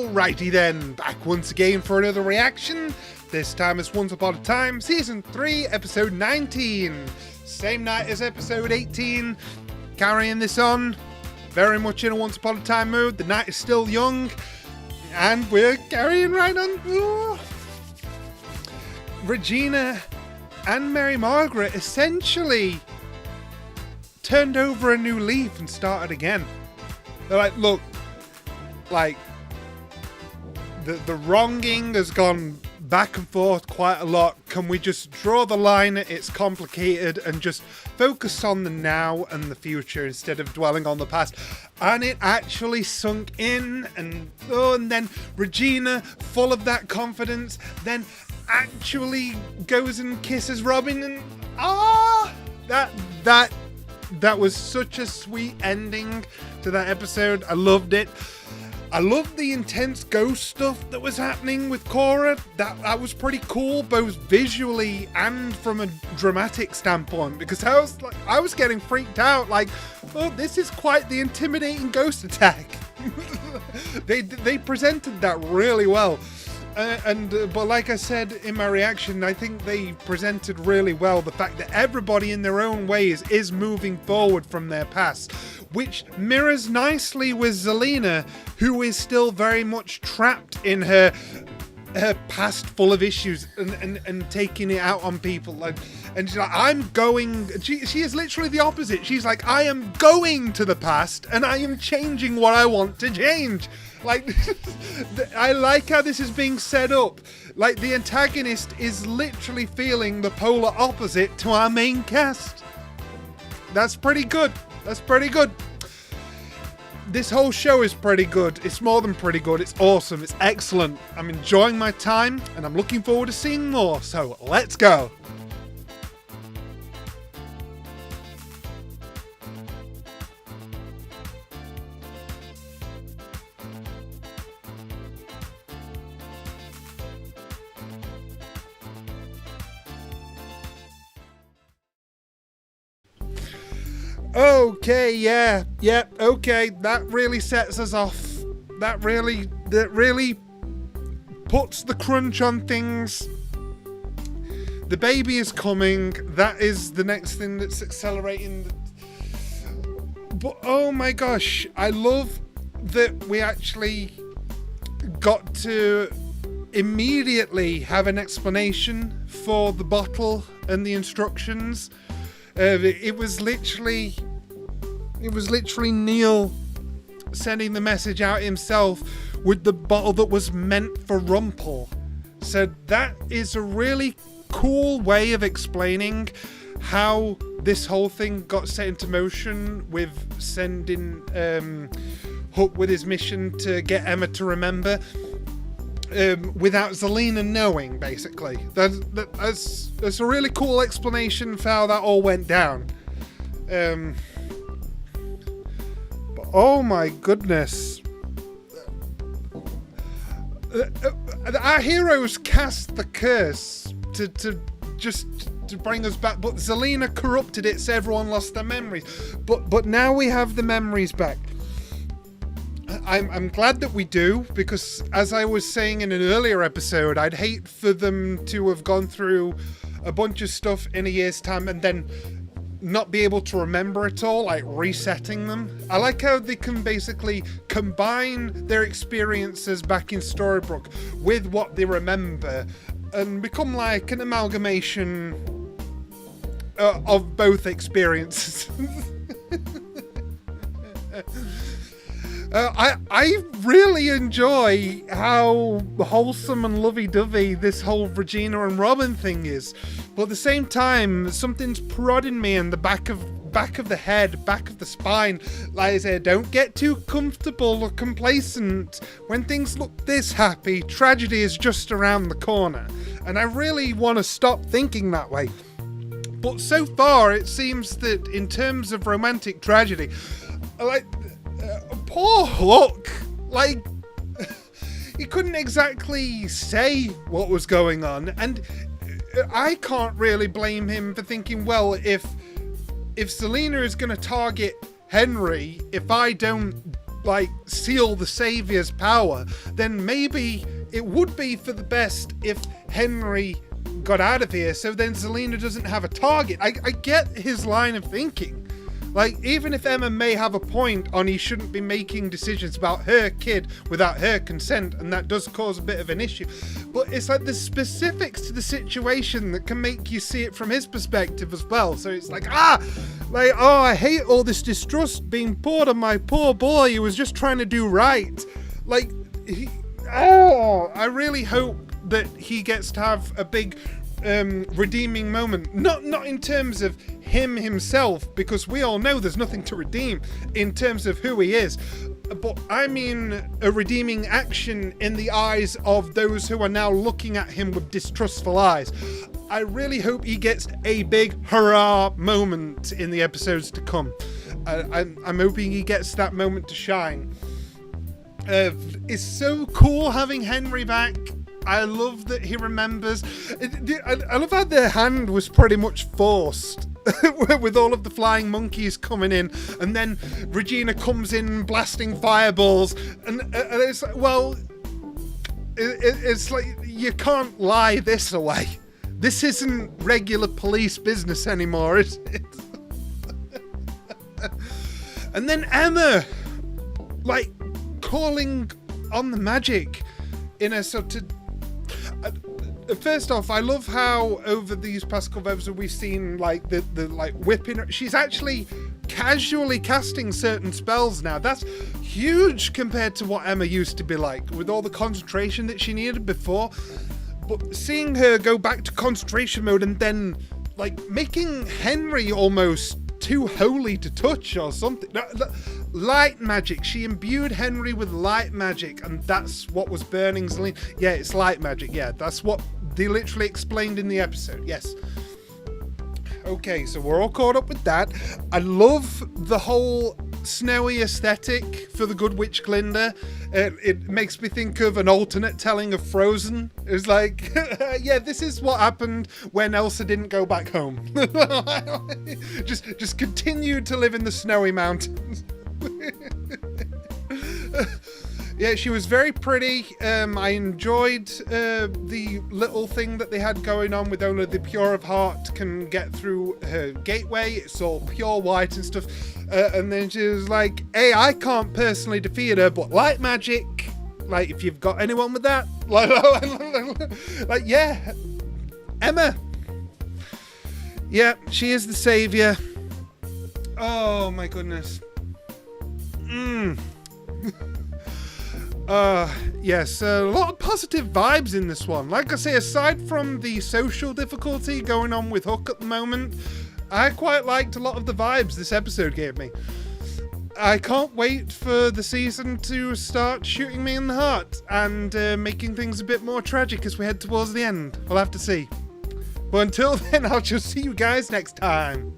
Alrighty then, back once again for another reaction. This time it's Once Upon a Time, Season 3, Episode 19. Same night as Episode 18. Carrying this on, very much in a Once Upon a Time mood. The night is still young, and we're carrying right on. Ooh. Regina and Mary Margaret essentially turned over a new leaf and started again. They're like, look, like, the wronging has gone back and forth quite a lot. Can we just draw the line? It's complicated, and just focus on the now and the future instead of dwelling on the past. And it actually sunk in, and then Regina, full of that confidence, then actually goes and kisses Robin, and that was such a sweet ending to that episode. I loved it. I loved the intense ghost stuff that was happening with Cora. That was pretty cool, both visually and from a dramatic standpoint, because I was getting freaked out, like, oh, this is quite the intimidating ghost attack. They presented that really well. But like I said in my reaction, I think they presented really well the fact that everybody in their own ways is moving forward from their past, which mirrors nicely with Zelena, who is still very much trapped in her past full of issues and taking it out on people. And she's like, I'm going... She is literally the opposite. She's like, I am going to the past and I am changing what I want to change. Like, I like how this is being set up. Like, the antagonist is literally feeling the polar opposite to our main cast. That's pretty good. That's pretty good. This whole show is pretty good. It's more than pretty good. It's awesome. It's excellent. I'm enjoying my time, and I'm looking forward to seeing more. So, let's go. Okay, yeah, okay, that really sets us off. That really puts the crunch on things. The baby is coming. That is the next thing that's accelerating. But oh my gosh, I love that we actually got to immediately have an explanation for the bottle and the instructions. It was literally Neil sending the message out himself with the bottle that was meant for Rumpel. So that is a really cool way of explaining how this whole thing got set into motion, with sending Hook with his mission to get Emma to remember. Without Zelena knowing, basically. That's a really cool explanation for how that all went down. But oh my goodness. Our heroes cast the curse to bring us back, but Zelena corrupted it so everyone lost their memories. But now we have the memories back. I'm glad that we do, because as I was saying in an earlier episode, I'd hate for them to have gone through a bunch of stuff in a year's time and then not be able to remember it all, like resetting them. I like how they can basically combine their experiences back in Storybrooke with what they remember and become like an amalgamation of both experiences. I really enjoy how wholesome and lovey-dovey this whole Regina and Robin thing is. But at the same time, something's prodding me in the back of the head, back of the spine. Like I said, don't get too comfortable or complacent. When things look this happy, tragedy is just around the corner. And I really want to stop thinking that way. But so far, it seems that in terms of romantic tragedy, like... poor Hook, like, he couldn't exactly say what was going on, and I can't really blame him for thinking, well, if Zelena is going to target Henry, if I don't like seal the Savior's power, then maybe it would be for the best if Henry got out of here, so then Zelena doesn't have a target. I get his line of thinking. Like, even if Emma may have a point on he shouldn't be making decisions about her kid without her consent, and that does cause a bit of an issue, but it's like the specifics to the situation that can make you see it from his perspective as well. So it's like, I hate all this distrust being poured on my poor boy who was just trying to do right. Like, I really hope that he gets to have a big redeeming moment. Not in terms of him himself, because we all know there's nothing to redeem in terms of who he is, but I mean a redeeming action in the eyes of those who are now looking at him with distrustful eyes. I really hope he gets a big hurrah moment in the episodes to come. I'm hoping he gets that moment to shine. It's so cool having Henry back. I love that he remembers. I love how their hand was pretty much forced with all of the flying monkeys coming in, and then Regina comes in blasting fireballs, and it's like, well, it's like, you can't lie this away. This isn't regular police business anymore, is it? And then Emma, like, calling on the magic in a sort of... First off, I love how over these past couple of episodes we've seen like the like whipping her. She's actually casually casting certain spells now. That's huge compared to what Emma used to be like, with all the concentration that she needed before. But seeing her go back to concentration mode and then like making Henry almost too holy to touch or something. Light magic. She imbued Henry with light magic, and that's what was burning Zelena. Yeah, it's light magic. Yeah, that's what they literally explained in the episode. Yes. Okay, so we're all caught up with that. I love the whole snowy aesthetic for the Good Witch Glinda. It makes me think of an alternate telling of Frozen. It's like, yeah, this is what happened when Elsa didn't go back home. just continued to live in the snowy mountains. Yeah, she was very pretty. I enjoyed the little thing that they had going on with only the pure of heart can get through her gateway. It's all pure white and stuff. And then she was like, hey, I can't personally defeat her, but light magic, like, if you've got anyone with that, like, yeah, Emma. Yeah, she is the savior. Oh my goodness. Yes, a lot of positive vibes in this one. Like I say, aside from the social difficulty going on with Hook at the moment, I quite liked a lot of the vibes this episode gave me. I can't wait for the season to start shooting me in the heart and making things a bit more tragic as we head towards the end. We'll have to see. But until then, I'll just see you guys next time.